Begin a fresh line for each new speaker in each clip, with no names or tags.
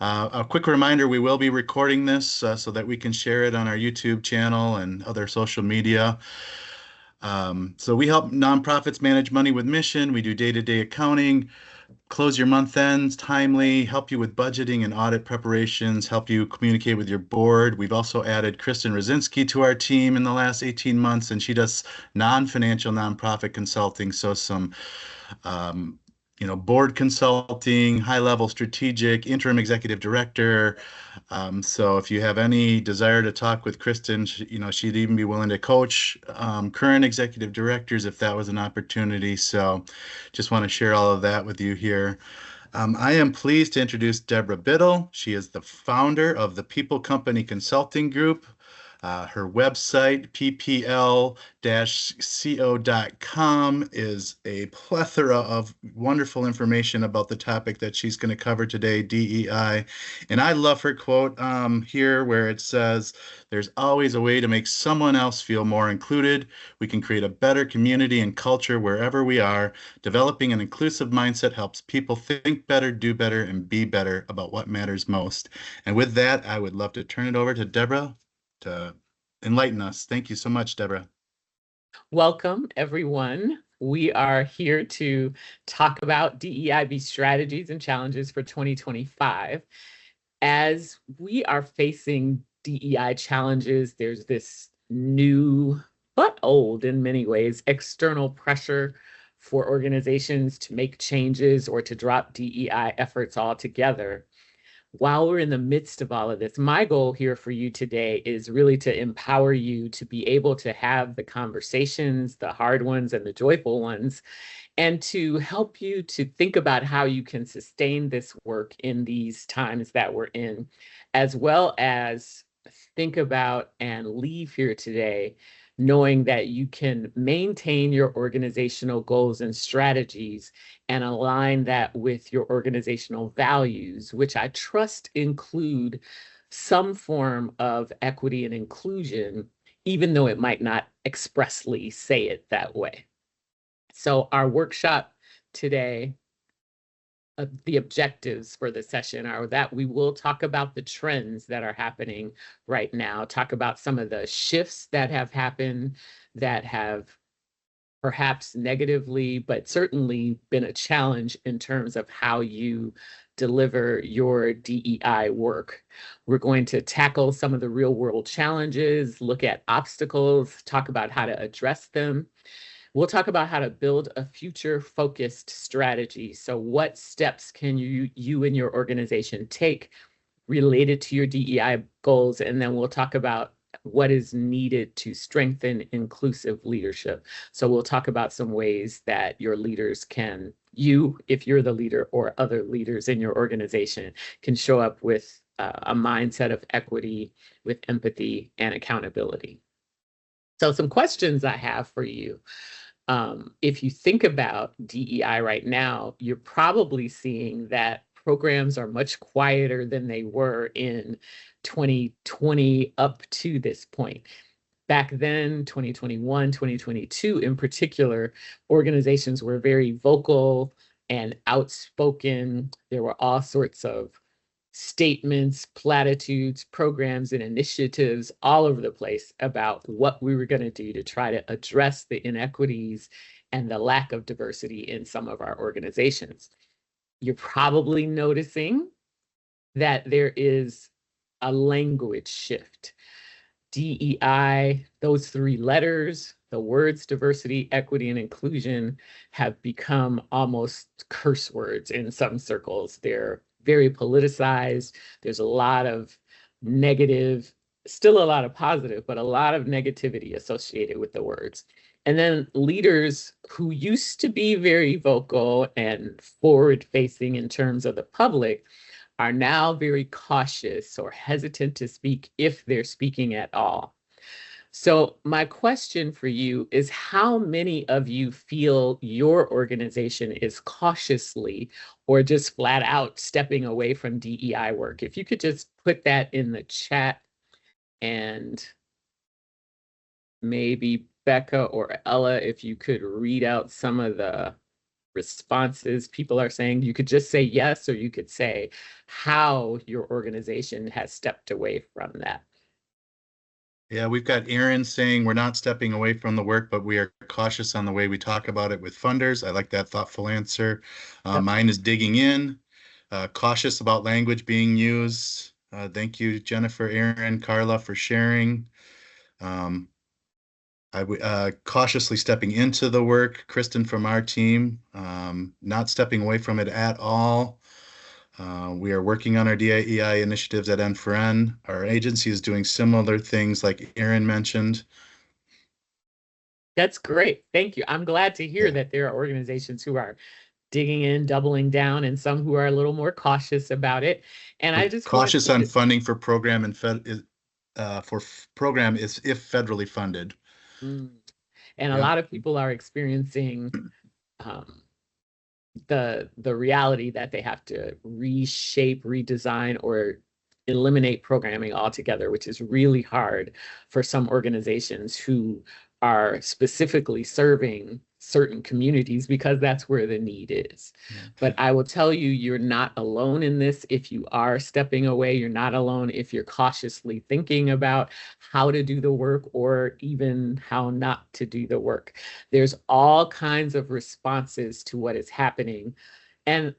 A quick reminder, we will be recording this so that we can share it on our YouTube channel and other social media. So we help nonprofits manage money with mission. We do day-to-day accounting, close your month ends timely, help you with budgeting and audit preparations, help you communicate with your board. We've also added Kristen Rosinski to our team in the last 18 months, and she does non-financial nonprofit consulting. So some um, board consulting, high-level strategic, interim executive director. So if you have any desire to talk with Kristen, she'd even be willing to coach current executive directors if that was an opportunity. So just want to share all of that with you here. I am pleased to introduce Deborah Biddle. She is the founder of the People Company Consulting Group. Her website, ppl-co.com, is a plethora of wonderful information about the topic that she's going to cover today, DEI. And I love her quote here where it says, "There's always a way to make someone else feel more included. We can create a better community and culture wherever we are. Developing an inclusive mindset helps people think better, do better, and be better about what matters most." And with that, I would love to turn it over to Deborah to enlighten us. Thank you so much, Deborah.
Welcome, everyone. We are here to talk about DEIB strategies and challenges for 2025. As we are facing DEI challenges, there's this new, but old in many ways, external pressure for organizations to make changes or to drop DEI efforts altogether. While we're in the midst of all of this, my goal here for you today is really to empower you to be able to have the conversations, the hard ones and the joyful ones, and to help you to think about how you can sustain this work in these times that we're in, as well as think about and leave here today knowing that you can maintain your organizational goals and strategies and align that with your organizational values, which I trust include some form of equity and inclusion, even though it might not expressly say it that way. So our workshop today, the objectives for the session are that we will talk about the trends that are happening right now, talk about some of the shifts that have happened that have perhaps negatively, but certainly been a challenge in terms of how you deliver your DEI work. We're going to tackle some of the real world challenges, look at obstacles, talk about how to address them. We'll talk about how to build a future-focused strategy. So what steps can you and your organization take related to your DEI goals? And then we'll talk about what is needed to strengthen inclusive leadership. So we'll talk about some ways that your leaders can, if you're the leader or other leaders in your organization, can show up with a mindset of equity, with empathy and accountability. So some questions I have for you. If you think about DEI right now, you're probably seeing that programs are much quieter than they were in 2020 up to this point. Back then, 2021, 2022 in particular, organizations were very vocal and outspoken. There were all sorts of statements, platitudes, programs, and initiatives all over the place about what we were going to do to try to address the inequities and the lack of diversity in some of our organizations. You're probably noticing that there is a language shift. DEI, those three letters, the words diversity, equity, and inclusion have become almost curse words in some circles. They're very politicized. There's a lot of negative, still a lot of positive, but a lot of negativity associated with the words. And then leaders who used to be very vocal and forward-facing in terms of the public are now very cautious or hesitant to speak if they're speaking at all. So my question for you is, how many of you feel your organization is cautiously or just flat out stepping away from DEI work? If you could just put that in the chat, and maybe Becca or Ella, if you could read out some of the responses. People are saying you could just say yes, or you could say how your organization has stepped away from that.
Yeah, we've got Aaron saying we're not stepping away from the work, but we are cautious on the way we talk about it with funders. I like that thoughtful answer.
Yep.
Mine is digging in, cautious about language being used. Thank you, Jennifer, Aaron, Carla, for sharing. Um, cautiously stepping into the work. Kristen from our team, not stepping away from it at all. We are working on our DEI initiatives at N4N. Our agency is doing similar things like Aaron mentioned.
That's great. Thank you. I'm glad to hear
Yeah.
that there are organizations who are digging in, doubling down, and some who are a little more cautious about it. And I
We're
just want
cautious on
to,
funding for program and program is if federally funded.
mm, and a
Yep.
lot of people are experiencing um, the reality that they have to reshape, redesign, or eliminate programming altogether, which is really hard for some organizations who are specifically serving certain communities because that's where the need is.
Yeah.
But I will tell you, you're not alone in this. If you are stepping away, you're not alone if you're cautiously thinking about how to do the work or even how not to do the work. There's all kinds of responses to what is happening. And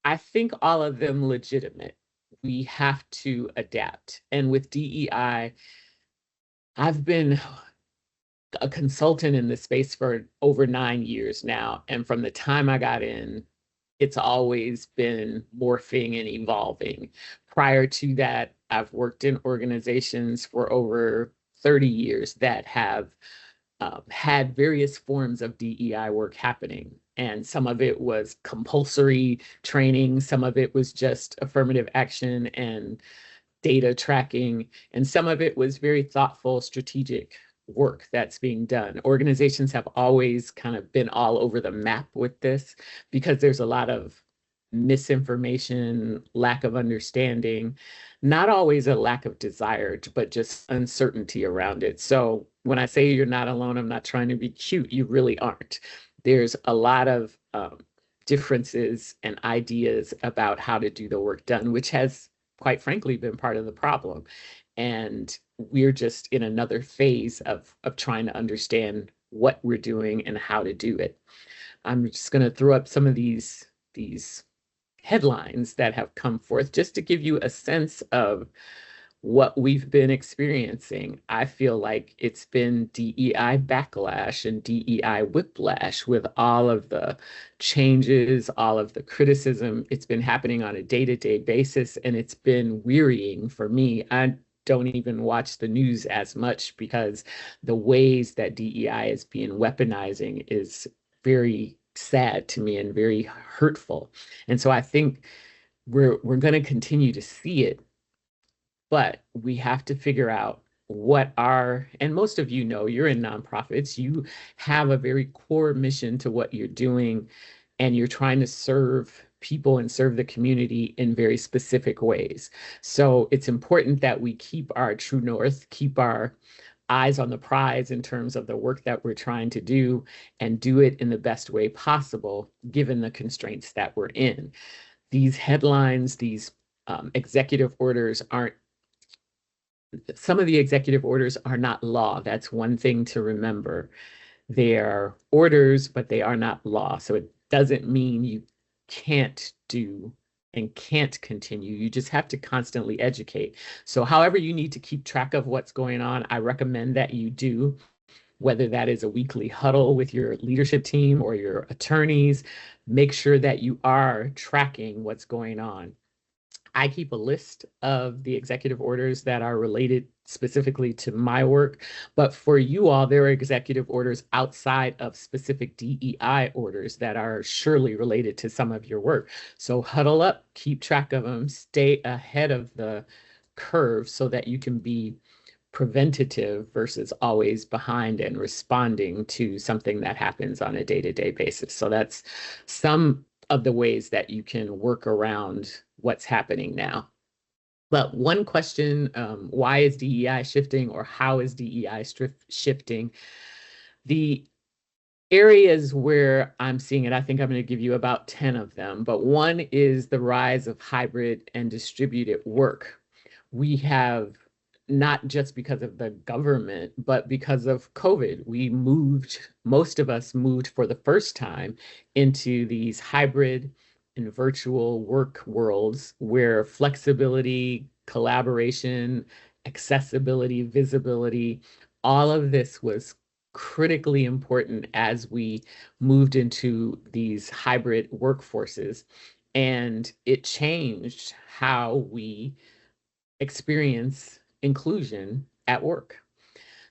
I think all of them legitimate. We have to adapt. And with DEI, I've been a consultant in this space for over 9 years now. And from the time I got in, it's always been morphing and evolving. Prior to that, I've worked in organizations for over 30 years that have had various forms of DEI work happening. And some of it was compulsory training, some of it was just affirmative action and data tracking, and some of it was very thoughtful, strategic work that's being done. Organizations have always kind of been all over the map with this because there's a lot of misinformation, lack of understanding, not always a lack of desire, but just uncertainty around it. So when I say you're not alone, I'm not trying to be cute, you really aren't. There's a lot of differences and ideas about how to do the work done, which has quite frankly been part of the problem. And we're just in another phase of trying to understand what we're doing and how to do it. I'm just going to throw up some of these headlines that have come forth just to give you a sense of what we've been experiencing. I feel like it's been DEI backlash and DEI whiplash with all of the changes, all of the criticism. It's been happening on a day-to-day basis, and it's been wearying for me. I don't even watch the news as much because the ways that DEI is being weaponizing is very sad to me and very hurtful. And so I think we're going to continue to see it, but we have to figure out what are, and most of you know, you're in nonprofits, you have a very core mission to what you're doing, and you're trying to serve people and serve the community in very specific ways. So it's important that we keep our true north, keep our eyes on the prize in terms of the work that we're trying to do, and do it in the best way possible, given the constraints that we're in. These headlines, these executive orders aren't, some of the executive orders are not law. That's one thing to remember. They are orders, but they are not law. So it doesn't mean you can't do and can't continue. You just have to constantly educate. So however you need to keep track of what's going on, I recommend that you do, whether that is a weekly huddle with your leadership team or your attorneys. Make sure that you are tracking what's going on. I keep a list of the executive orders that are related specifically to my work, but for you all, there are executive orders outside of specific DEI orders that are surely related to some of your work. So huddle up, keep track of them, stay ahead of the curve so that you can be preventative versus always behind and responding to something that happens on a day-to-day basis. So that's some of the ways that you can work around what's happening now. But one question, why is DEI shifting, or how is DEI shifting? The Areas where I'm seeing it, I think I'm going to give you about 10 of them, but one is the rise of hybrid and distributed work. We have, not just because of the government, but because of COVID, most of us moved for the first time into these hybrid and virtual work worlds where flexibility, collaboration, accessibility, visibility, all of this was critically important as we moved into these hybrid workforces. And it changed how we experience inclusion at work.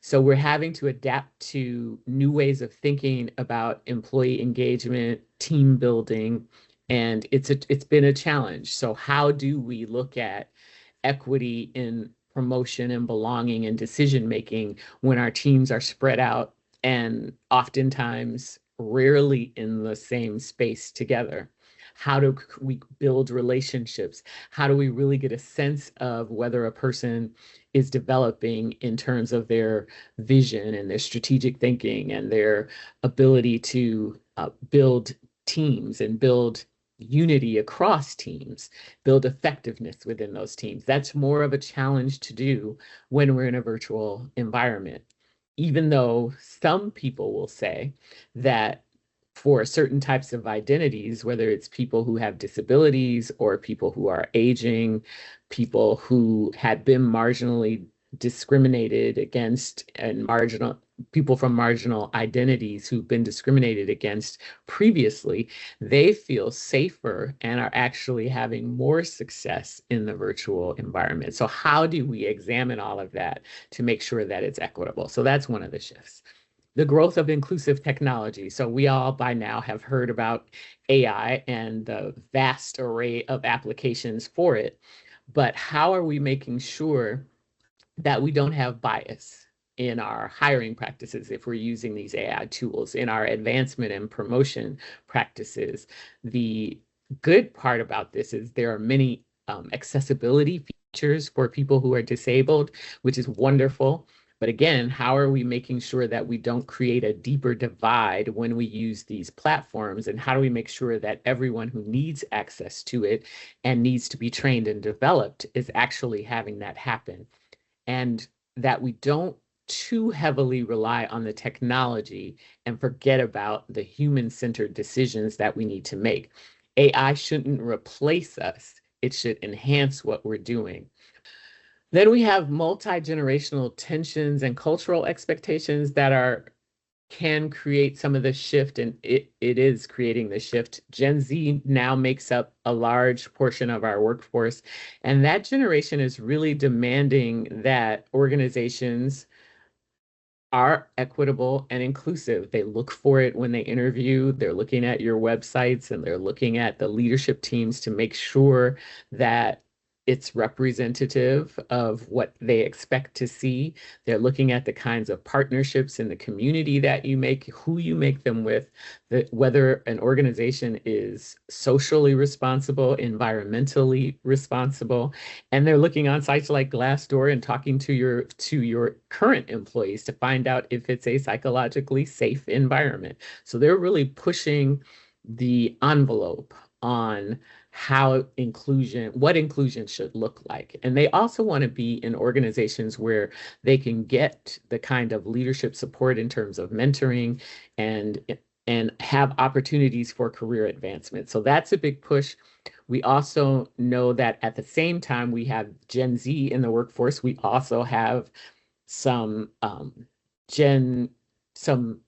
So we're having to adapt to new ways of thinking about employee engagement, team building, and it's been a challenge. So how do we look at equity in promotion and belonging and decision making when our teams are spread out and oftentimes rarely in the same space together? How do we build relationships? How do we really get a sense of whether a person is developing in terms of their vision and their strategic thinking and their ability to build teams and build unity across teams, build effectiveness within those teams? That's more of a challenge to do when we're in a virtual environment. Even though some people will say that for certain types of identities, whether it's people who have disabilities or people who are aging, people who had been marginally discriminated against, and marginal people from marginal identities who've been discriminated against previously, they feel safer and are actually having more success in the virtual environment. So how do we examine all of that to make sure that it's equitable? So that's one of the shifts. The growth of inclusive technology. So we all by now have heard about AI and the vast array of applications for it. But how are we making sure that we don't have bias in our hiring practices if we're using these AI tools, in our advancement and promotion practices? The good part about this is there are many accessibility features for people who are disabled, which is wonderful. But again, how are we making sure that we don't create a deeper divide when we use these platforms? And how do we make sure that everyone who needs access to it and needs to be trained and developed is actually having that happen? And that we don't too heavily rely on the technology and forget about the human-centered decisions that we need to make. AI shouldn't replace us. It should enhance what we're doing. Then we have multi-generational tensions and cultural expectations that can create some of the shift, and it is creating the shift. Gen Z now makes up a large portion of our workforce, and that generation is really demanding that organizations are equitable and inclusive. They look for it when they interview. They're looking at your websites and they're looking at the leadership teams to make sure that it's representative of what they expect to see. They're looking at the kinds of partnerships in the community that you make, who you make them with, whether an organization is socially responsible, environmentally responsible. And they're looking on sites like Glassdoor and talking to your current employees to find out if it's a psychologically safe environment. So they're really pushing the envelope on what inclusion should look like. And they also want to be in organizations where they can get the kind of leadership support in terms of mentoring and have opportunities for career advancement. So that's a big push. We also know that at the same time we have Gen Z in the workforce, we also have some Gen some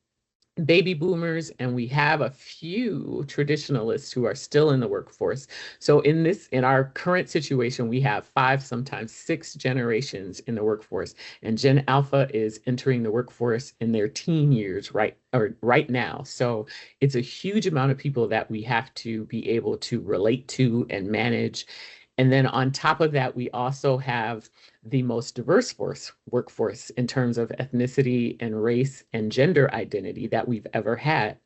baby boomers, and we have a few traditionalists who are still in the workforce. So in our current situation, we have 5, sometimes 6 generations in the workforce, and Gen Alpha is entering the workforce in their teen years right now. So it's a huge amount of people that we have to be able to relate to and manage. And then on top of that, we also have the most diverse workforce in terms of ethnicity and race and gender identity that we've ever had.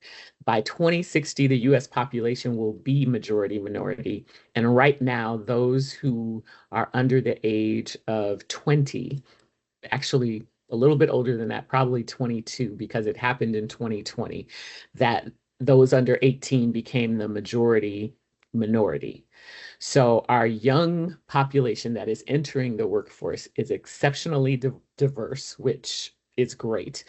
By 2060, the US population will be majority minority. And right now, those who are under the age of 20, actually a little bit older than that, probably 22, because it happened in 2020, that those under 18 became the majority minority. So our young population that is entering the workforce is exceptionally diverse, which is great,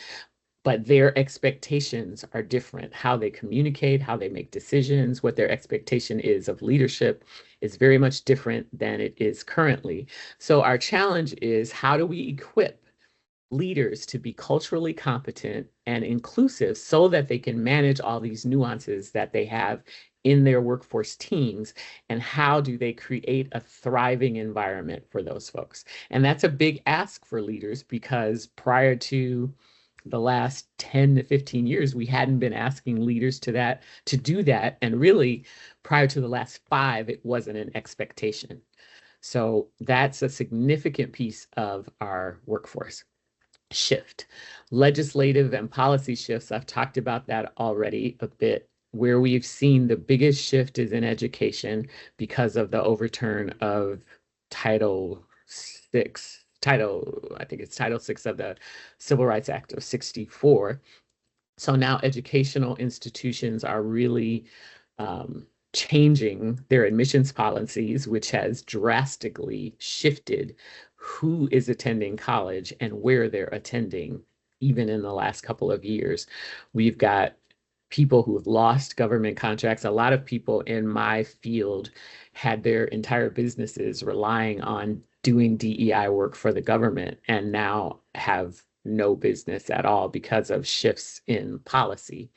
but their expectations are different. How they communicate, how they make decisions, what their expectation is of leadership is very much different than it is currently. So our challenge is, how do we equip leaders to be culturally competent and inclusive so that they can manage all these nuances that they have in their workforce teams? And how do they create a thriving environment for those folks? And that's a big ask for leaders, because prior to the last 10 to 15 years, we hadn't been asking leaders to do that. And really, prior to the last 5, it wasn't an expectation. So that's a significant piece of our workforce shift. Legislative and policy shifts, I've talked about that already a bit. Where we've seen the biggest shift is in education, because of the overturn of Title Six, I think it's Title Six of the Civil Rights Act of 64. So now educational institutions are really changing their admissions policies, which has drastically shifted who is attending college and where they're attending, even in the last couple of years. We've got people who have lost government contracts. A lot of people in my field had their entire businesses relying on doing DEI work for the government, and now have no business at all because of shifts in policy.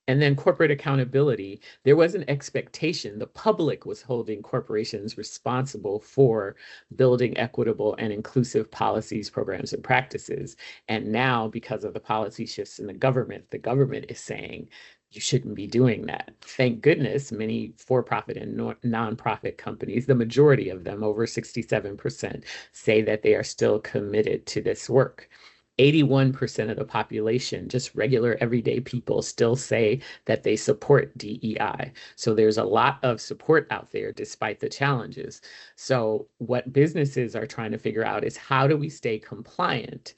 And then corporate accountability, there was an expectation. The public was holding corporations responsible for building equitable and inclusive policies, programs, and practices. And now, because of the policy shifts in the government is saying, you shouldn't be doing that. Thank goodness many for-profit and nonprofit companies, the majority of them, over 67%, say that they are still committed to this work. 81% of the population, just regular everyday people, still say that they support DEI. So there's a lot of support out there despite the challenges. So what businesses are trying to figure out is, how do we stay compliant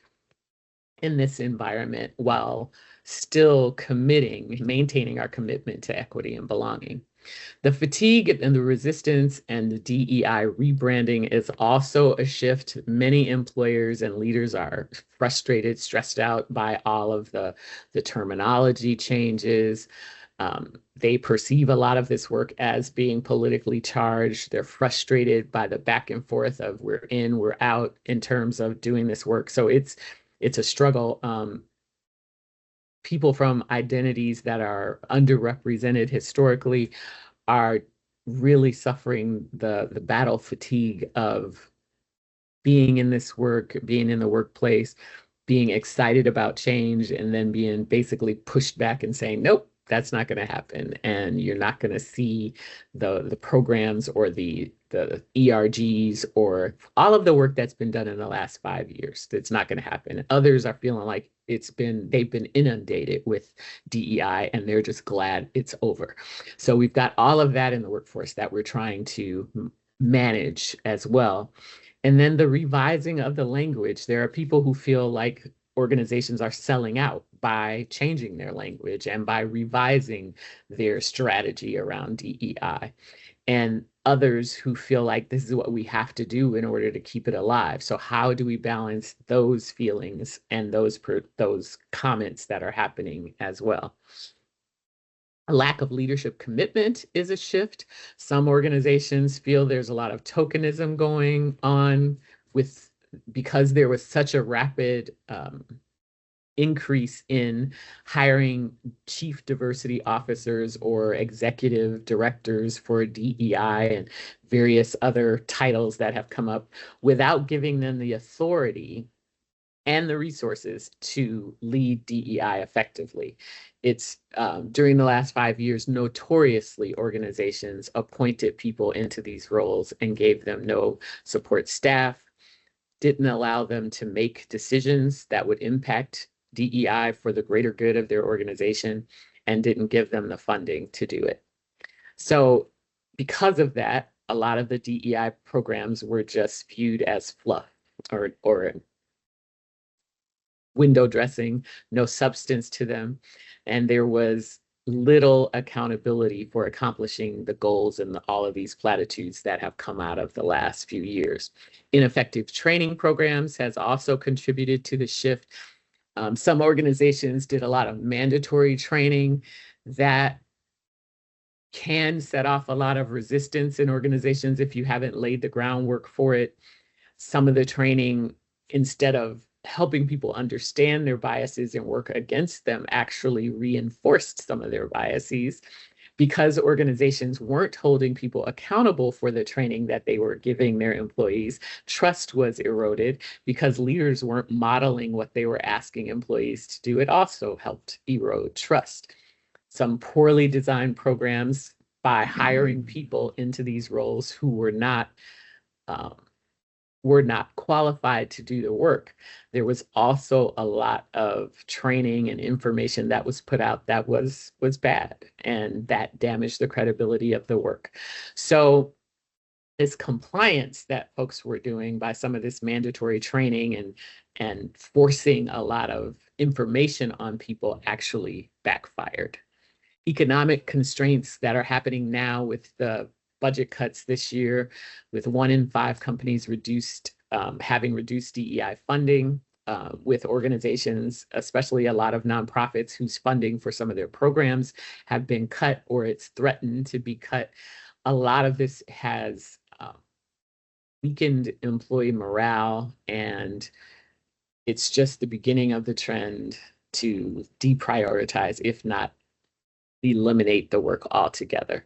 in this environment while still maintaining our commitment to equity and belonging? The fatigue and the resistance and the DEI rebranding is also a shift. Many employers and leaders are frustrated, stressed out by all of the terminology changes. They perceive a lot of this work as being politically charged. They're frustrated by the back and forth of we're in, we're out in terms of doing this work. So it's a struggle. People from identities that are underrepresented historically are really suffering the battle fatigue of being in this work, being in the workplace, being excited about change, and then being basically pushed back and saying, nope, that's not going to happen. And you're not going to see the programs or the ERGs or all of the work that's been done in the last 5 years. It's not going to happen. Others are feeling like they've been inundated with DEI and they're just glad it's over. So we've got all of that in the workforce that we're trying to manage as well. And then the revising of the language. There are people who feel like organizations are selling out by changing their language and by revising their strategy around DEI. And others who feel like this is what we have to do in order to keep it alive. So how do we balance those feelings and those comments that are happening as well? A lack of leadership commitment is a shift. Some organizations feel there's a lot of tokenism going on because there was such a rapid increase in hiring chief diversity officers or executive directors for DEI and various other titles that have come up, without giving them the authority and the resources to lead DEI effectively. It's during the last 5 years, notoriously, organizations appointed people into these roles and gave them no support staff, didn't allow them to make decisions that would impact DEI for the greater good of their organization, and didn't give them the funding to do it. So because of that, a lot of the DEI programs were just viewed as fluff or window dressing, no substance to them, and there was little accountability for accomplishing the goals and all of these platitudes that have come out of the last few years. Ineffective training programs has also contributed to the shift. Some organizations did a lot of mandatory training that can set off a lot of resistance in organizations if you haven't laid the groundwork for it. Some of the training, instead of helping people understand their biases and work against them, actually reinforced some of their biases because organizations weren't holding people accountable for the training that they were giving their employees. Trust was eroded because leaders weren't modeling what they were asking employees to do. It also helped erode trust. Some poorly designed programs by hiring people into these roles who um, were not qualified to do the work. There was also a lot of training and information that was put out that was bad, and that damaged the credibility of the work. So this compliance that folks were doing by some of this mandatory training and forcing a lot of information on people actually backfired. Economic constraints that are happening now with the budget cuts this year, with 1 in 5 companies having reduced DEI funding, with organizations, especially a lot of nonprofits whose funding for some of their programs have been cut or it's threatened to be cut. A lot of this has weakened employee morale, and it's just the beginning of the trend to deprioritize, if not eliminate, the work altogether.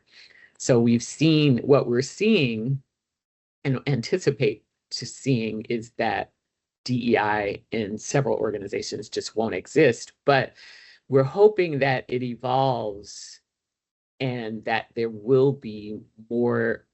So what we're seeing and anticipate to seeing is that DEI in several organizations just won't exist, but we're hoping that it evolves and that there will be more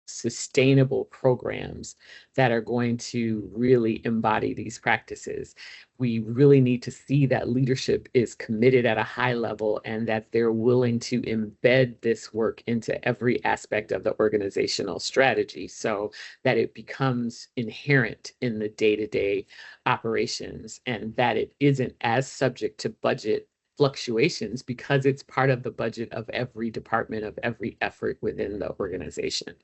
sustainable programs that are going to really embody these practices. We really need to see that leadership is committed at a high level and that they're willing to embed this work into every aspect of the organizational strategy so that it becomes inherent in the day-to-day operations and that it isn't as subject to budget fluctuations because it's part of the budget of every department, of every effort within the organization.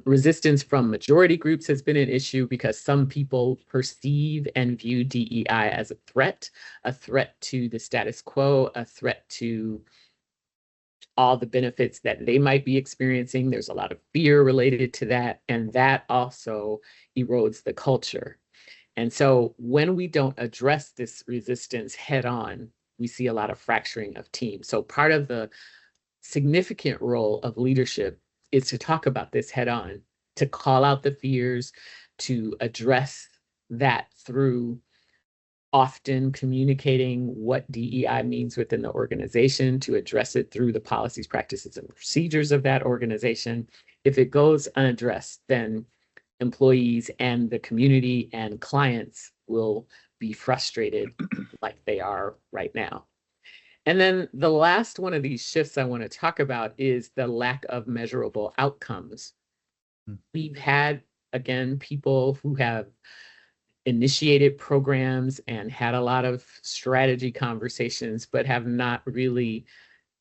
Resistance from majority groups has been an issue because some people perceive and view DEI as a threat to the status quo, a threat to all the benefits that they might be experiencing. There's a lot of fear related to that, and that also erodes the culture. And so when we don't address this resistance head on, we see a lot of fracturing of teams. So part of the significant role of leadership is to talk about this head on, to call out the fears, to address that through often communicating what DEI means within the organization, to address it through the policies, practices, and procedures of that organization. If it goes unaddressed, then employees and the community and clients will be frustrated like they are right now. And then the last one of these shifts I want to talk about is the lack of measurable outcomes. We've had, again, people who have initiated programs and had a lot of strategy conversations, but have not really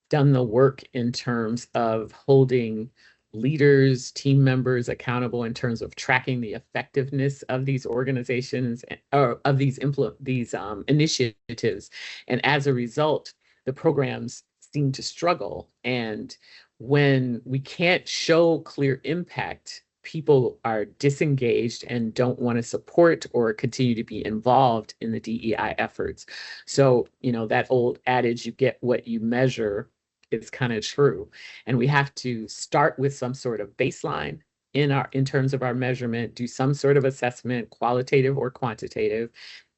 done the work in terms of holding leaders, team members accountable in terms of tracking the effectiveness of these organizations or of these initiatives. And as a result, the programs seem to struggle. And when we can't show clear impact, people are disengaged and don't want to support or continue to be involved in the DEI efforts. So, that old adage, you get what you measure, is kind of true. And we have to start with some sort of baseline in terms of our measurement, do some sort of assessment, qualitative or quantitative,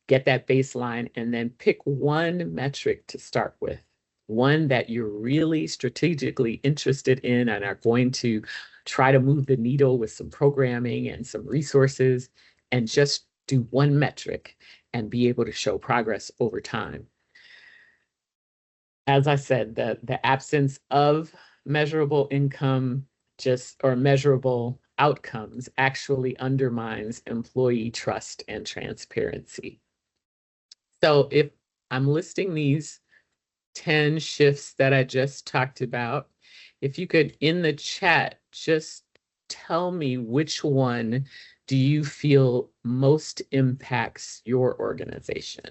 get that baseline, and then pick one metric to start with, one that you're really strategically interested in and are going to try to move the needle with some programming and some resources, and just do one metric and be able to show progress over time. As I said, the absence of measurable income or measurable outcomes actually undermines employee trust and transparency. So if I'm listing these 10 shifts that I just talked about, if you could in the chat just tell me which one do you feel most impacts your organization?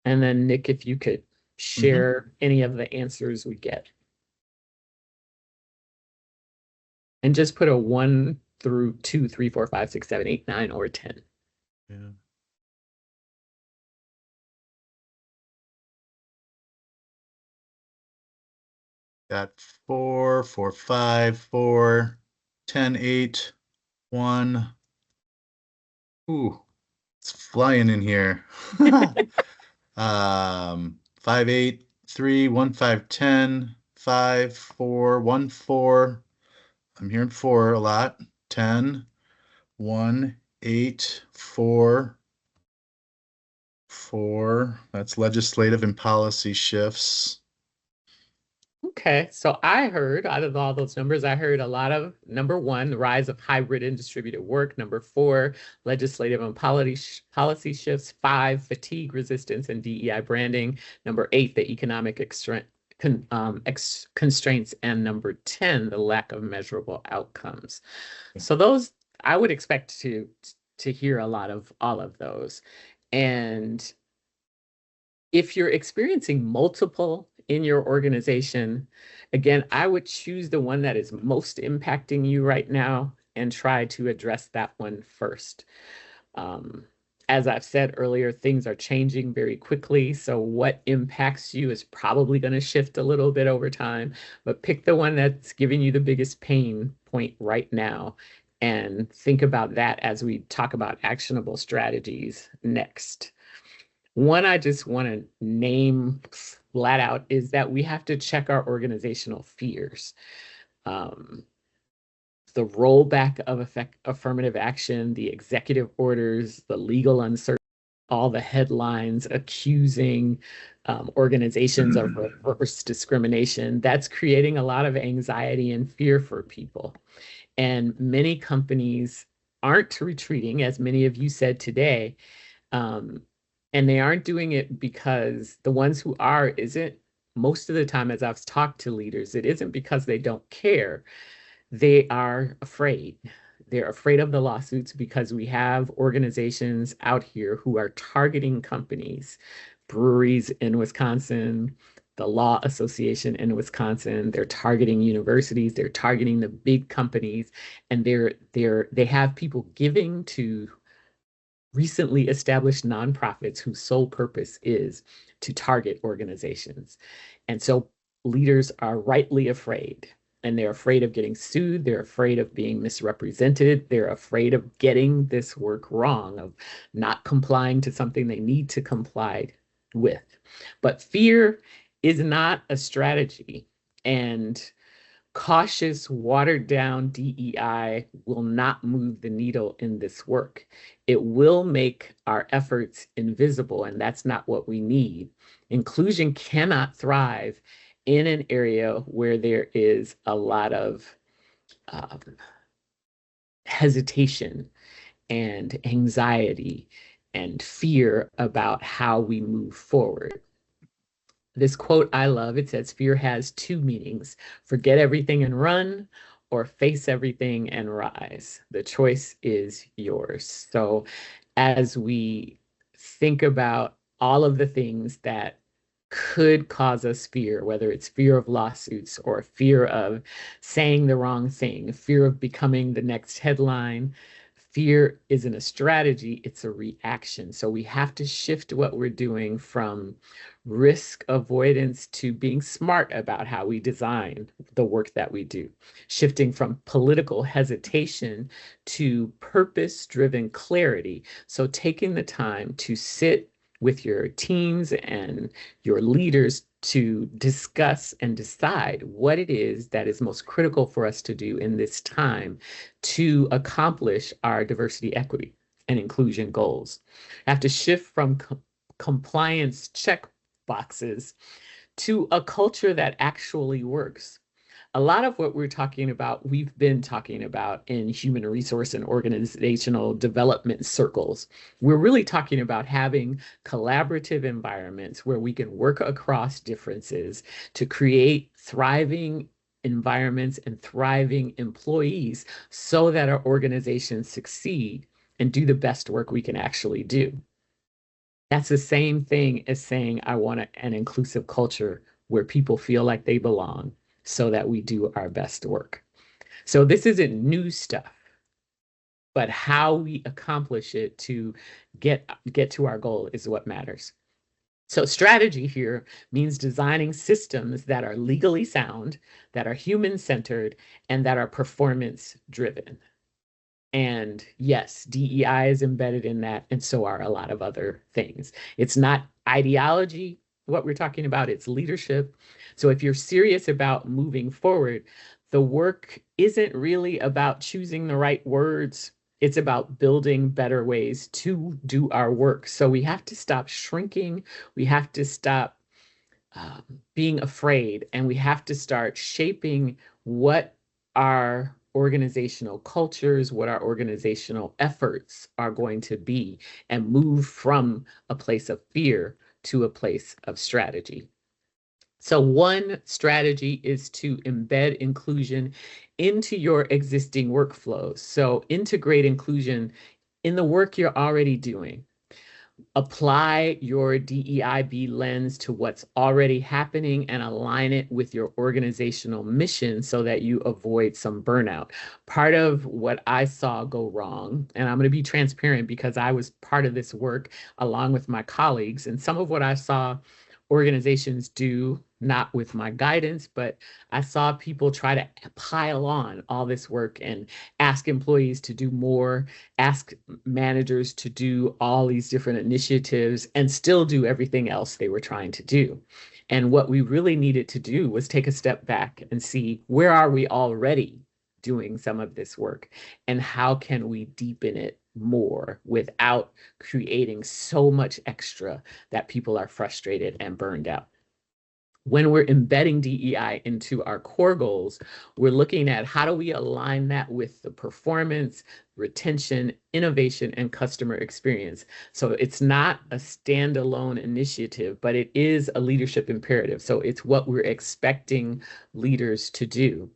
And then Nick, if you could share any of the answers we get. And just put a 1 through 2, 3, 4, 5, 6, 7, 8, 9, or 10.
Yeah. Got 4, 4, 5, 4, 10, 8, 1. Ooh, it's flying in here. 5, 8, 3, 1, 5, 10, 5, 4, 1, 4. I'm hearing 4 a lot. 10, 1, 8, 4, 4. That's legislative and policy shifts.
Okay, so I heard out of all those numbers, I heard a lot of number 1, the rise of hybrid and distributed work. Number 4, legislative and policy shifts. 5, fatigue resistance and DEI branding. Number 8, the economic constraints. And number 10, the lack of measurable outcomes. So those, I would expect to hear a lot of all of those. And if you're experiencing multiple in your organization, again, I would choose the one that is most impacting you right now and try to address that one first. As I've said earlier, things are changing very quickly. So what impacts you is probably going to shift a little bit over time, but pick the one that's giving you the biggest pain point right now and think about that as we talk about actionable strategies next. One I just want to name flat out is that we have to check our organizational fears. Um, the rollback of affirmative action, the executive orders, the legal uncertainty, all the headlines accusing organizations of reverse discrimination, that's creating a lot of anxiety and fear for people. And many companies aren't retreating, as many of you said today. And they aren't doing it because the ones who are isn't most of the time, as I've talked to leaders, it isn't because they don't care. They are afraid. They're afraid of the lawsuits because we have organizations out here who are targeting companies, breweries in Wisconsin, the Law Association in Wisconsin. They're targeting universities. They're targeting the big companies, and they have people giving to recently established nonprofits whose sole purpose is to target organizations. And so leaders are rightly afraid, and they're afraid of getting sued. They're afraid of being misrepresented. They're afraid of getting this work wrong, of not complying to something they need to comply with. But fear is not a strategy. And cautious, watered down DEI will not move the needle in this work. It will make our efforts invisible, and that's not what we need. Inclusion cannot thrive in an area where there is a lot of um, hesitation and anxiety and fear about how we move forward. This quote I love, it says, fear has 2 meanings: forget everything and run, or face everything and rise. The choice is yours. So as we think about all of the things that could cause us fear, whether it's fear of lawsuits or fear of saying the wrong thing, fear of becoming the next headline, fear isn't a strategy, it's a reaction. So we have to shift what we're doing from risk avoidance to being smart about how we design the work that we do, shifting from political hesitation to purpose-driven clarity. So taking the time to sit with your teams and your leaders to discuss and decide what it is that is most critical for us to do in this time to accomplish our diversity, equity, and inclusion goals. I have to shift from compliance check boxes to a culture that actually works, a lot of what we're talking about, we've been talking about in human resource and organizational development circles. We're really talking about having collaborative environments where we can work across differences to create thriving environments and thriving employees so that our organizations succeed and do the best work we can actually do. That's the same thing as saying, I want an inclusive culture where people feel like they belong so that we do our best work. So this isn't new stuff, but how we accomplish it to get to our goal is what matters. So strategy here means designing systems that are legally sound, that are human-centered, and that are performance-driven. And yes, DEI is embedded in that, and so are a lot of other things. It's not ideology, what we're talking about, it's leadership. So if you're serious about moving forward, the work isn't really about choosing the right words. It's about building better ways to do our work. So we have to stop shrinking. We have to stop being afraid, and we have to start shaping what our organizational cultures, what our organizational efforts are going to be, and move from a place of fear to a place of strategy. So one strategy is to embed inclusion into your existing workflows. So integrate inclusion in the work you're already doing. Apply your DEIB lens to what's already happening and align it with your organizational mission so that you avoid some burnout. Part of what I saw go wrong, and I'm going to be transparent because I was part of this work along with my colleagues, and some of what I saw organizations do, not with my guidance, but I saw people try to pile on all this work and ask employees to do more, ask managers to do all these different initiatives, and still do everything else they were trying to do. And what we really needed to do was take a step back and see, where are we already doing some of this work, and how can we deepen it more without creating so much extra that people are frustrated and burned out. When we're embedding DEI into our core goals, we're looking at how do we align that with the performance, retention, innovation, and customer experience. So it's not a standalone initiative, but it is a leadership imperative. So it's what we're expecting leaders to do.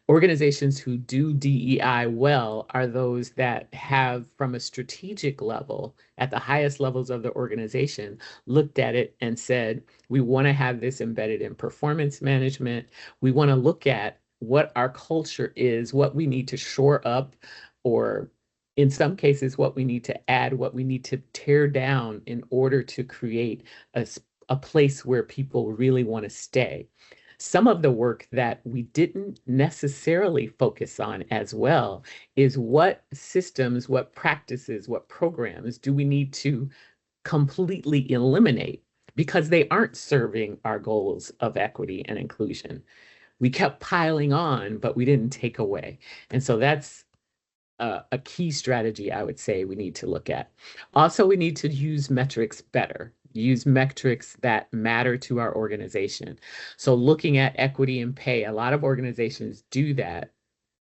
Organizations who do DEI well are those that have, from a strategic level, at the highest levels of the organization, looked at it and said, we want to have this embedded in performance management. We want to look at what our culture is, what we need to shore up, or in some cases, what we need to add, what we need to tear down in order to create a place where people really want to stay. Some of the work that we didn't necessarily focus on as well is what systems, what practices, what programs do we need to completely eliminate because they aren't serving our goals of equity and inclusion. We kept piling on, but we didn't take away. And so that's a key strategy I would say we need to look at. Also, we need to use metrics better, use metrics that matter to our organization. So looking at equity and pay, a lot of organizations do that,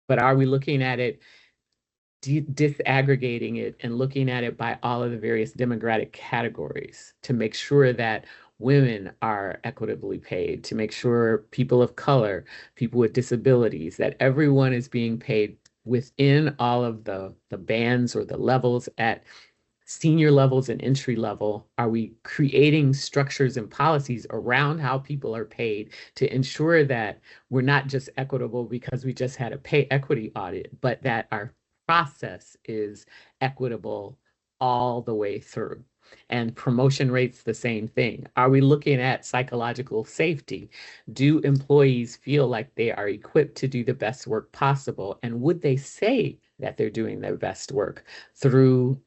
but are we looking at it, disaggregating it and looking at it by all of the various demographic categories to make sure that women are equitably paid, to make sure people of color, people with disabilities, that everyone is being paid within all of the bands or the levels at senior levels and entry level? Are we creating structures and policies around how people are paid to ensure that we're not just equitable because we just had a pay equity audit, but that our process is equitable all the way through? And promotion rates, the same thing. Are we looking at psychological safety? Do employees feel like they are equipped to do the best work possible? And would they say that they're doing their best work through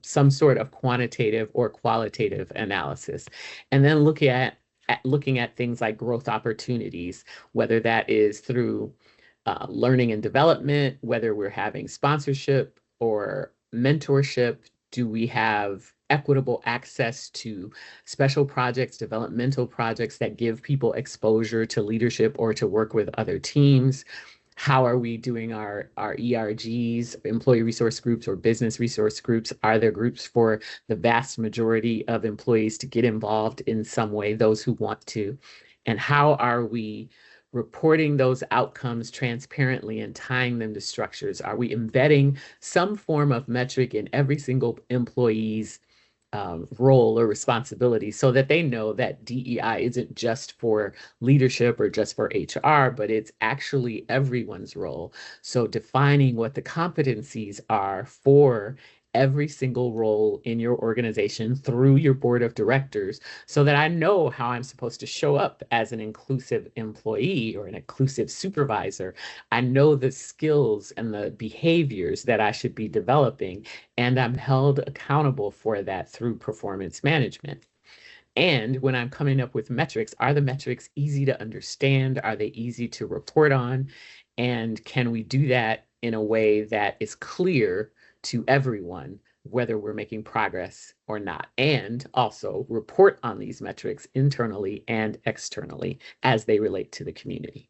some sort of quantitative or qualitative analysis? And then looking at things like growth opportunities, whether that is through learning and development, whether we're having sponsorship or mentorship. Do we have equitable access to special projects, developmental projects that give people exposure to leadership or to work with other teams? How are we doing our ERGs, employee resource groups or business resource groups? Are there groups for the vast majority of employees to get involved in some way, those who want to? And how are we reporting those outcomes transparently and tying them to structures? Are we embedding some form of metric in every single employee's role or responsibility so that they know that DEI isn't just for leadership or just for HR, but it's actually everyone's role. So defining what the competencies are for every single role in your organization through your board of directors so that I know how I'm supposed to show up as an inclusive employee or an inclusive supervisor. I know the skills and the behaviors that I should be developing, and I'm held accountable for that through performance management. And when I'm coming up with metrics, are the metrics easy to understand? Are they easy to report on? And can we do that in a way that is clear to everyone, whether we're making progress or not? And also report on these metrics internally and externally as they relate to the community.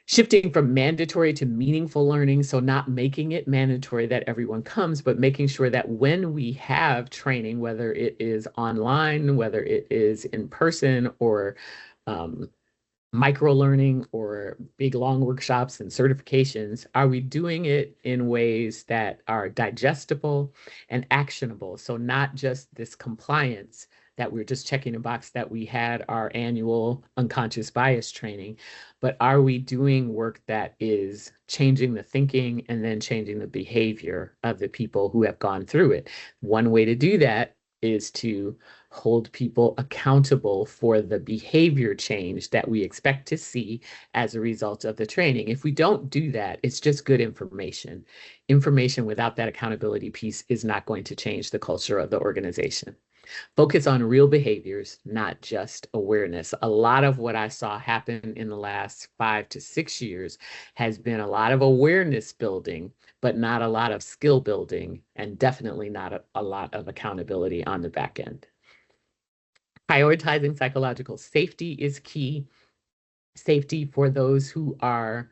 Shifting from mandatory to meaningful learning, so not making it mandatory that everyone comes, but making sure that when we have training, whether it is online, whether it is in person, or micro learning or big long workshops and certifications, are we doing it in ways that are digestible and actionable? So not just this compliance that we're just checking a box that we had our annual unconscious bias training, but are we doing work that is changing the thinking and then changing the behavior of the people who have gone through it? One way to do that is to hold people accountable for the behavior change that we expect to see as a result of the training. If we don't do that, it's just good information. Information without that accountability piece is not going to change the culture of the organization. Focus on real behaviors, not just awareness. A lot of what I saw happen in the last 5 to 6 years has been a lot of awareness building, but not a lot of skill building, and definitely not a lot of accountability on the back end. Prioritizing psychological safety is key. Safety for those who are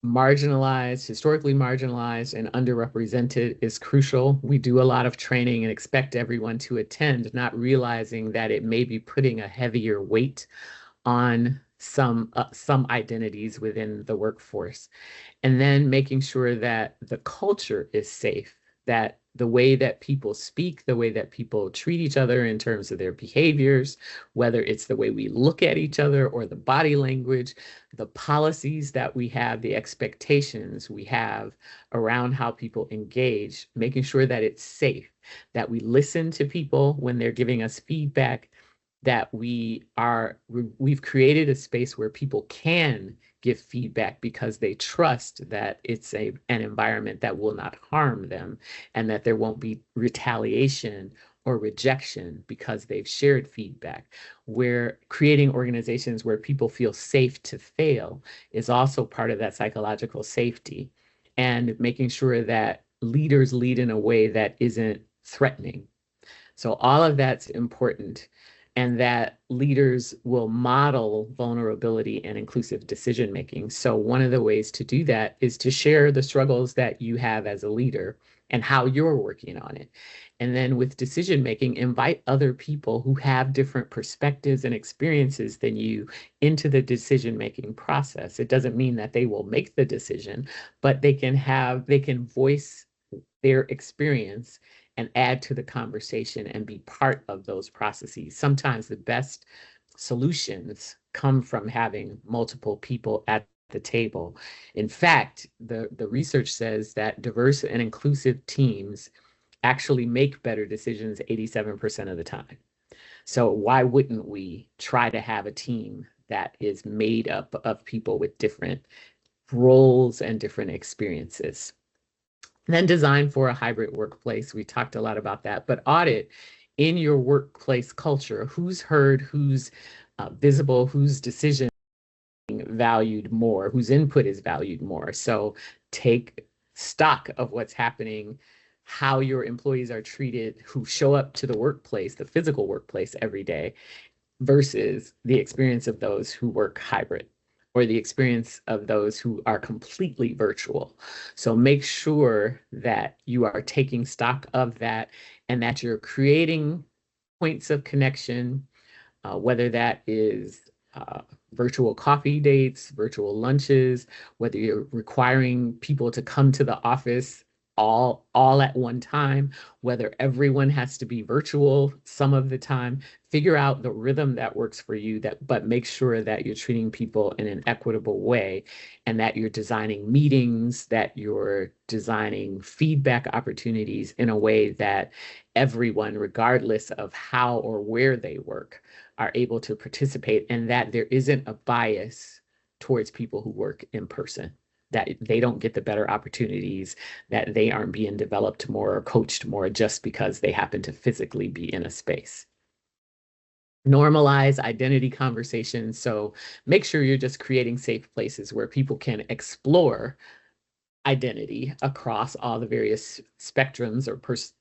marginalized, historically marginalized, and underrepresented is crucial. We do a lot of training and expect everyone to attend, not realizing that it may be putting a heavier weight on some identities within the workforce. And then making sure that the culture is safe, that the way that people speak, the way that people treat each other in terms of their behaviors, whether it's the way we look at each other or the body language, the policies that we have, the expectations we have around how people engage, making sure that it's safe, that we listen to people when they're giving us feedback, that we've created a space where people can give feedback because they trust that it's an environment that will not harm them and that there won't be retaliation or rejection because they've shared feedback. We're creating organizations where people feel safe to fail is also part of that psychological safety, and making sure that leaders lead in a way that isn't threatening. So all of that's important, and that leaders will model vulnerability and inclusive decision making. So one of the ways to do that is to share the struggles that you have as a leader and how you're working on it. And then with decision making, invite other people who have different perspectives and experiences than you into the decision making process. It doesn't mean that they will make the decision, but they can voice their experience and add to the conversation and be part of those processes. Sometimes the best solutions come from having multiple people at the table. In fact, the research says that diverse and inclusive teams actually make better decisions 87% of the time. So why wouldn't we try to have a team that is made up of people with different roles and different experiences? And then design for a hybrid workplace. We talked a lot about that, but audit in your workplace culture, who's heard, who's visible, whose decision valued more, whose input is valued more. So take stock of what's happening how your employees are treated who show up to the workplace, the physical workplace every day, versus the experience of those who work hybrid or the experience of those who are completely virtual. So make sure that you are taking stock of that and that you're creating points of connection, whether that is virtual coffee dates, virtual lunches, whether you're requiring people to come to the office all at one time, whether everyone has to be virtual some of the time. Figure out the rhythm that works for you, but make sure that you're treating people in an equitable way and that you're designing meetings, that you're designing feedback opportunities in a way that everyone, regardless of how or where they work, are able to participate, and that there isn't a bias towards people who work in person, that they don't get the better opportunities, that they aren't being developed more or coached more just because they happen to physically be in a space. Normalize identity conversations. So make sure you're just creating safe places where people can explore identity across all the various spectrums or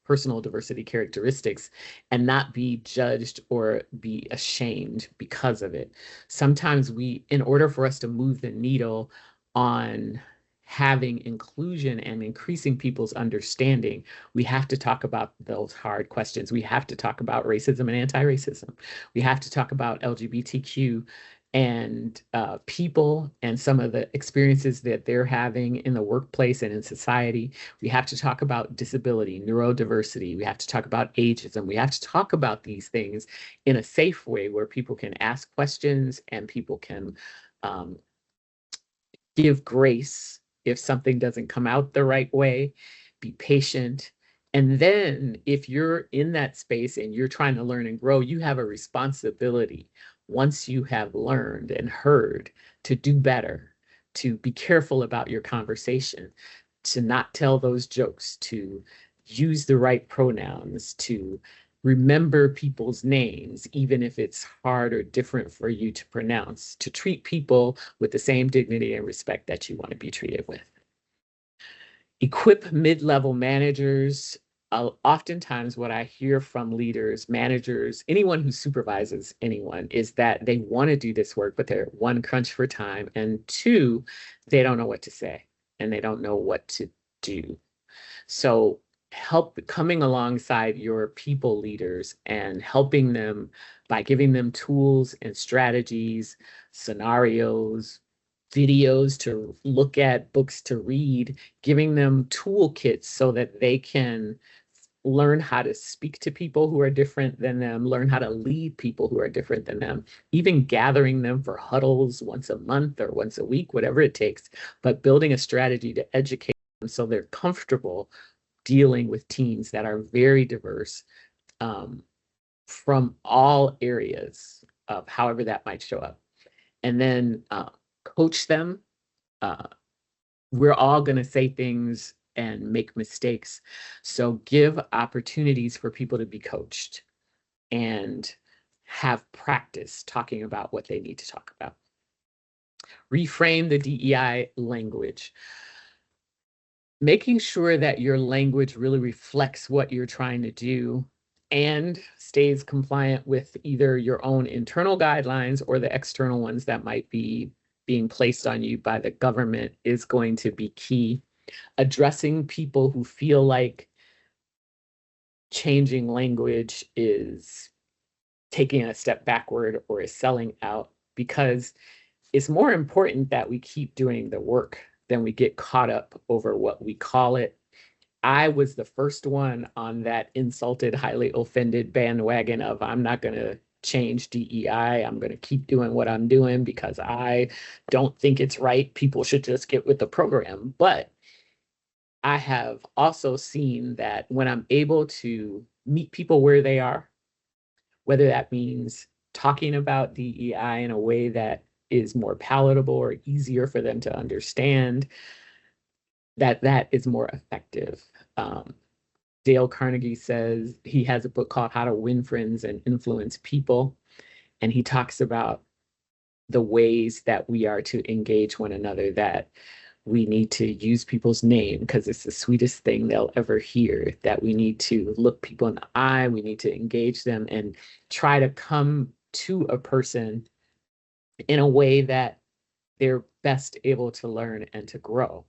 personal diversity characteristics and not be judged or be ashamed because of it. Sometimes in order for us to move the needle on having inclusion and increasing people's understanding, we have to talk about those hard questions. We have to talk about racism and anti-racism. We have to talk about LGBTQ and people and some of the experiences that they're having in the workplace and in society. We have to talk about disability, neurodiversity. We have to talk about ageism. We have to talk about these things in a safe way where people can ask questions and people can give grace if something doesn't come out the right way, be patient. And then if you're in that space and you're trying to learn and grow, you have a responsibility once you have learned and heard to do better, to be careful about your conversation, to not tell those jokes, to use the right pronouns, to remember people's names, even if it's hard or different for you to pronounce, to treat people with the same dignity and respect that you want to be treated with. Equip mid-level managers. Oftentimes what I hear from leaders, managers, anyone who supervises anyone is that they want to do this work, but they're one, crunch for time, and two, they don't know what to say and they don't know what to do. So help coming alongside your people leaders and helping them by giving them tools and strategies, scenarios, videos to look at, books to read, giving them toolkits so that they can learn how to speak to people who are different than them, learn how to lead people who are different than them, even gathering them for huddles once a month or once a week, whatever it takes, but building a strategy to educate them so they're comfortable dealing with teams that are very diverse from all areas of however that might show up. And then coach them. We're all going to say things and make mistakes. So give opportunities for people to be coached and have practice talking about what they need to talk about. Reframe the DEI language. Making sure that your language really reflects what you're trying to do and stays compliant with either your own internal guidelines or the external ones that might be being placed on you by the government is going to be key. Addressing people who feel like changing language is taking a step backward or is selling out, because it's more important that we keep doing the work than we get caught up over what we call it. I was the first one on that insulted, highly offended bandwagon of I'm not going to change DEI. I'm going to keep doing what I'm doing because I don't think it's right. People should just get with the program. But I have also seen that when I'm able to meet people where they are, whether that means talking about DEI in a way that is more palatable or easier for them to understand, that is more effective. Dale Carnegie says he has a book called How to Win Friends and Influence People. And he talks about the ways that we are to engage one another, that we need to use people's name because it's the sweetest thing they'll ever hear, that we need to look people in the eye, we need to engage them and try to come to a person in a way that they're best able to learn and to grow.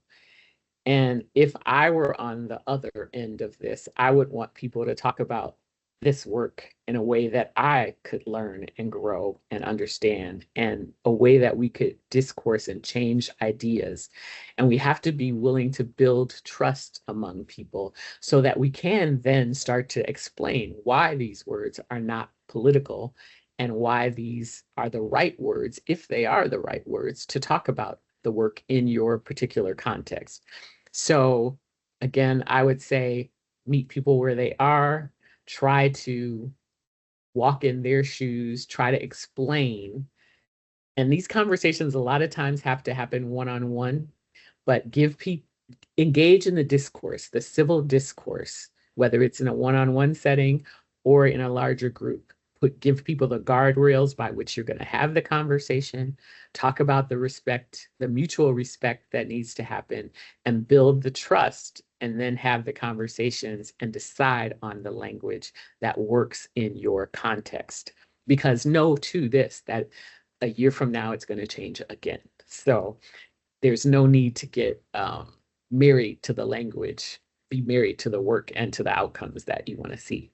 And if I were on the other end of this, I would want people to talk about this work in a way that I could learn and grow and understand, and a way that we could discourse and change ideas. And we have to be willing to build trust among people so that we can then start to explain why these words are not political and why these are the right words, if they are the right words, to talk about the work in your particular context. So again, I would say meet people where they are, try to walk in their shoes, try to explain. And these conversations a lot of times have to happen one-on-one, but give people engage in the discourse, the civil discourse, whether it's in a one-on-one setting or in a larger group. Give people the guardrails by which you're going to have the conversation, talk about the respect, the mutual respect that needs to happen, and build the trust, and then have the conversations and decide on the language that works in your context. Because know too this, that a year from now, it's going to change again. So there's no need to get married to the language, be married to the work and to the outcomes that you want to see.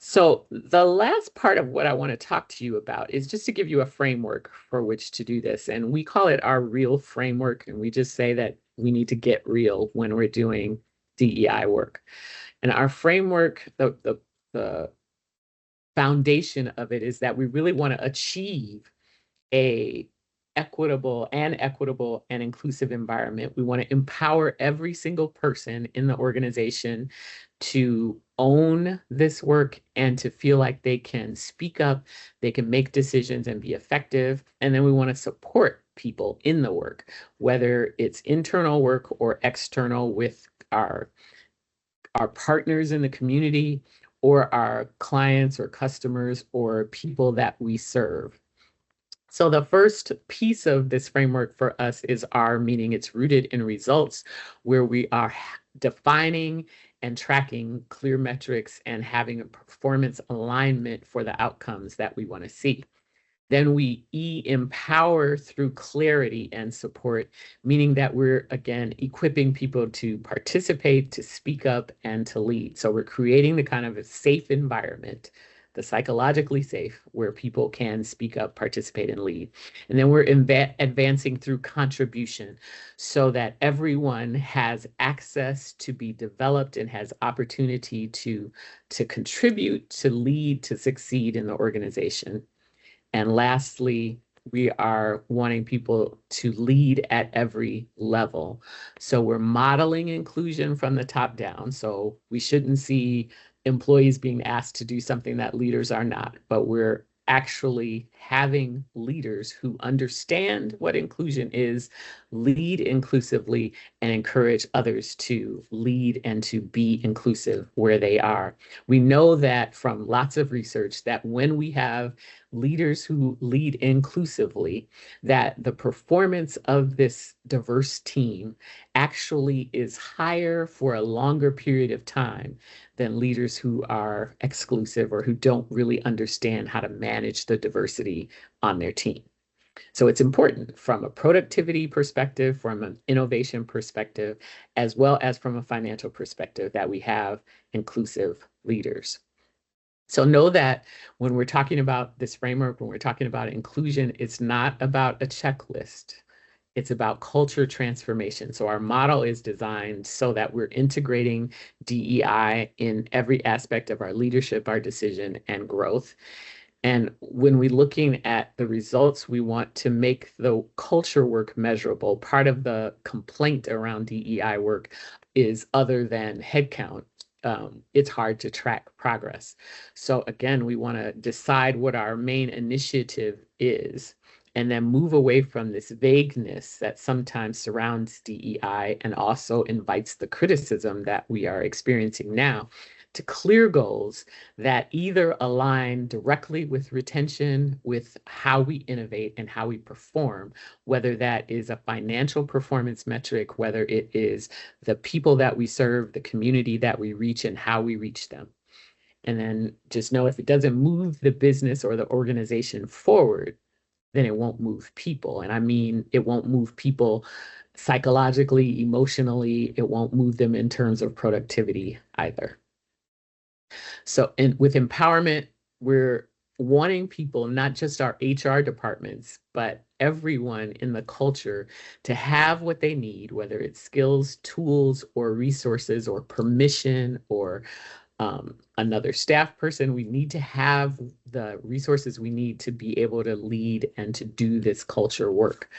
So the last part of what I want to talk to you about is just to give you a framework for which to do this. And we call it our real framework. And we just say that we need to get real when we're doing DEI work. And our framework, the foundation of it is that we really want to achieve a equitable and inclusive environment. We want to empower every single person in the organization to own this work and to feel like they can speak up, they can make decisions and be effective. And then we want to support people in the work, whether it's internal work or external with our partners in the community or our clients or customers or people that we serve. So the first piece of this framework for us is R, meaning it's rooted in results, where we are defining and tracking clear metrics and having a performance alignment for the outcomes that we want to see. Then we empower through clarity and support, meaning that we're, again, equipping people to participate, to speak up, and to lead. So we're creating the kind of a safe environment, the psychologically safe, where people can speak up, participate, and lead. And then we're advancing through contribution so that everyone has access to be developed and has opportunity to contribute, to lead, to succeed in the organization. And lastly, we are wanting people to lead at every level. So we're modeling inclusion from the top down. So we shouldn't see employees being asked to do something that leaders are not, but we're actually having leaders who understand what inclusion is, lead inclusively, and encourage others to lead and to be inclusive where they are. We know that from lots of research that when we have leaders who lead inclusively, that the performance of this diverse team actually is higher for a longer period of time than leaders who are exclusive or who don't really understand how to manage the diversity on their team. So it's important from a productivity perspective, from an innovation perspective, as well as from a financial perspective, that we have inclusive leaders. So know that when we're talking about this framework, when we're talking about inclusion, it's not about a checklist. It's about culture transformation. So our model is designed so that we're integrating DEI in every aspect of our leadership, our decision, and growth. And when we're looking at the results, we want to make the culture work measurable. Part of the complaint around DEI work is other than headcount. It's hard to track progress. So again, we want to decide what our main initiative is, and then move away from this vagueness that sometimes surrounds DEI and also invites the criticism that we are experiencing now, to clear goals that either align directly with retention, with how we innovate and how we perform, whether that is a financial performance metric, whether it is the people that we serve, the community that we reach, and how we reach them. And then just know if it doesn't move the business or the organization forward, then it won't move people. And I mean, it won't move people psychologically, emotionally, it won't move them in terms of productivity either. So, with empowerment, we're wanting people, not just our HR departments, but everyone in the culture to have what they need, whether it's skills, tools, or resources, or permission, or another staff person. We need to have the resources we need to be able to lead and to do this culture work.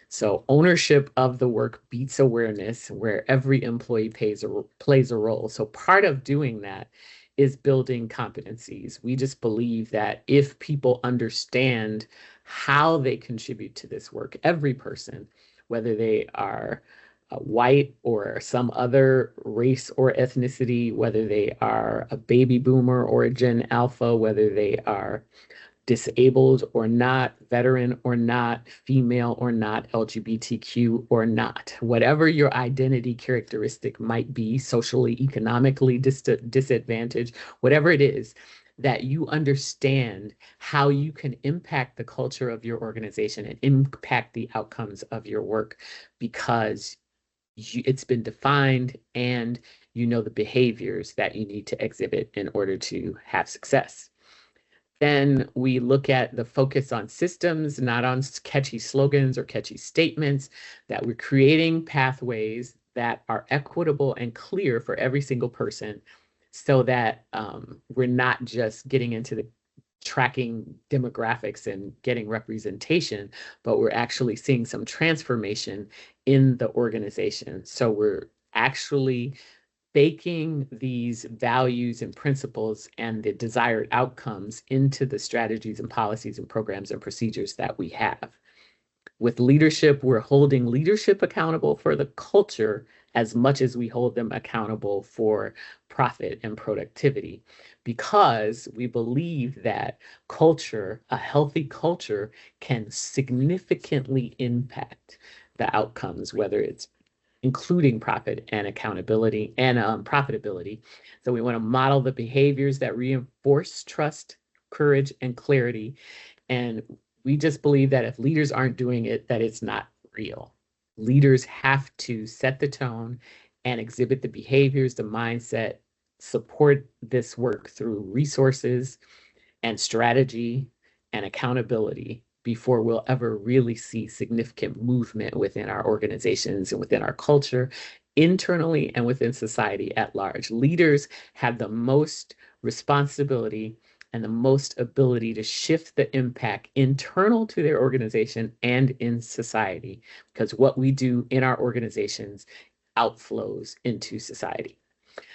So ownership of the work beats awareness, where every employee plays a role. So part of doing that is building competencies. We just believe that if people understand how they contribute to this work, every person, whether they are white or some other race or ethnicity, whether they are a baby boomer or a Gen Alpha, whether they are disabled or not, veteran or not, female or not, LGBTQ or not, whatever your identity characteristic might be, socially, economically disadvantaged, whatever it is, that you understand how you can impact the culture of your organization and impact the outcomes of your work because it's been defined and you know the behaviors that you need to exhibit in order to have success. Then we look at the focus on systems, not on catchy slogans or catchy statements, that we're creating pathways that are equitable and clear for every single person so that we're not just getting into the tracking demographics and getting representation, but we're actually seeing some transformation in the organization. So we're actually baking these values and principles and the desired outcomes into the strategies and policies and programs and procedures that we have. With leadership, we're holding leadership accountable for the culture as much as we hold them accountable for profit and productivity, because we believe that culture, a healthy culture, can significantly impact the outcomes, whether it's including profit and accountability and profitability. So we want to model the behaviors that reinforce trust, courage, and clarity. And we just believe that if leaders aren't doing it, that it's not real. Leaders have to set the tone and exhibit the behaviors, the mindset, support this work through resources and strategy and accountability before we'll ever really see significant movement within our organizations and within our culture, internally and within society at large. Leaders have the most responsibility and the most ability to shift the impact internal to their organization and in society, because what we do in our organizations outflows into society.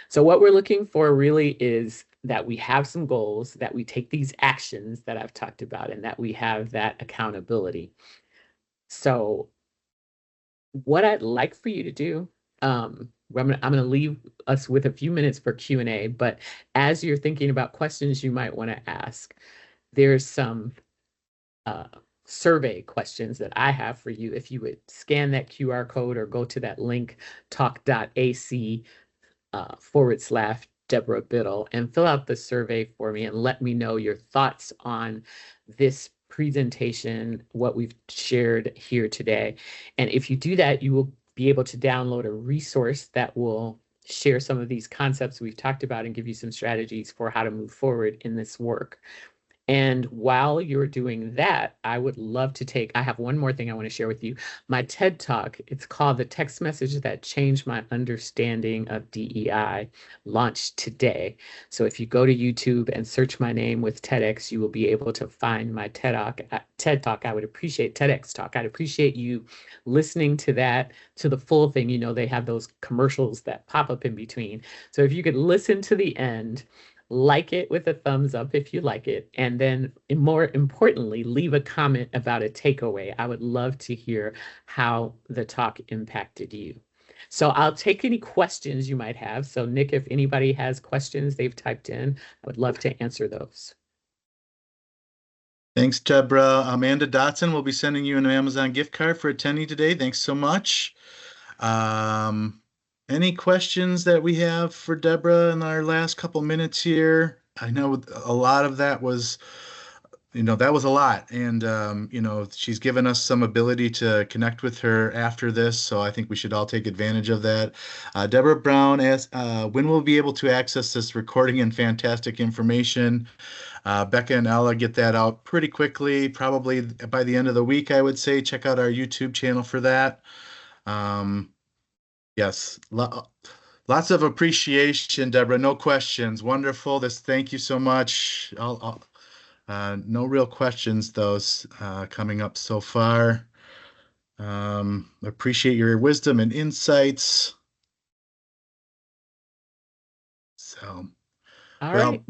So what we're looking for really is that we have some goals, that we take these actions that I've talked about, and that we have that accountability. So what I'd like for you to do, I'm gonna leave us with a few minutes for Q&A, but as you're thinking about questions you might want to ask, there's some survey questions that I have for you. If you would scan that QR code or go to that link, talk.ac / Deborah Biddle, and fill out the survey for me and let me know your thoughts on this presentation, what we've shared here today. And if you do that, you will be able to download a resource that will share some of these concepts we've talked about and give you some strategies for how to move forward in this work. And while you're doing that, I would love to I have one more thing I want to share with you. My TED Talk, it's called The Text Message That Changed My Understanding of DEI, launched today. So if you go to YouTube and search my name with TEDx, you will be able to find my TED Talk. I would appreciate TEDx Talk. I'd appreciate you listening to that, to the full thing. You know, they have those commercials that pop up in between. So if you could listen to the end, like it with a thumbs up if you like it, and then more importantly, leave a comment about a takeaway. I would love to hear how the talk impacted you. So I'll take any questions you might have. So Nick, if anybody has questions they've typed in, I would love to answer those.
Thanks, Deborah. Amanda Dotson will be sending you an Amazon gift card for attending today. Thanks so much. Um, any questions that we have for Deborah in our last couple minutes here? I know a lot of that was, that was a lot. And, she's given us some ability to connect with her after this. So I think we should all take advantage of that. Deborah Brown asks, when will we be able to access this recording and fantastic information? Becca and Ella get that out pretty quickly, probably by the end of the week, I would say. Check out our YouTube channel for that. Um, yes, lots of appreciation, Deborah. No questions. Wonderful. Thank you so much. No real questions, those coming up so far. Appreciate your wisdom and insights. So,
All right.
well,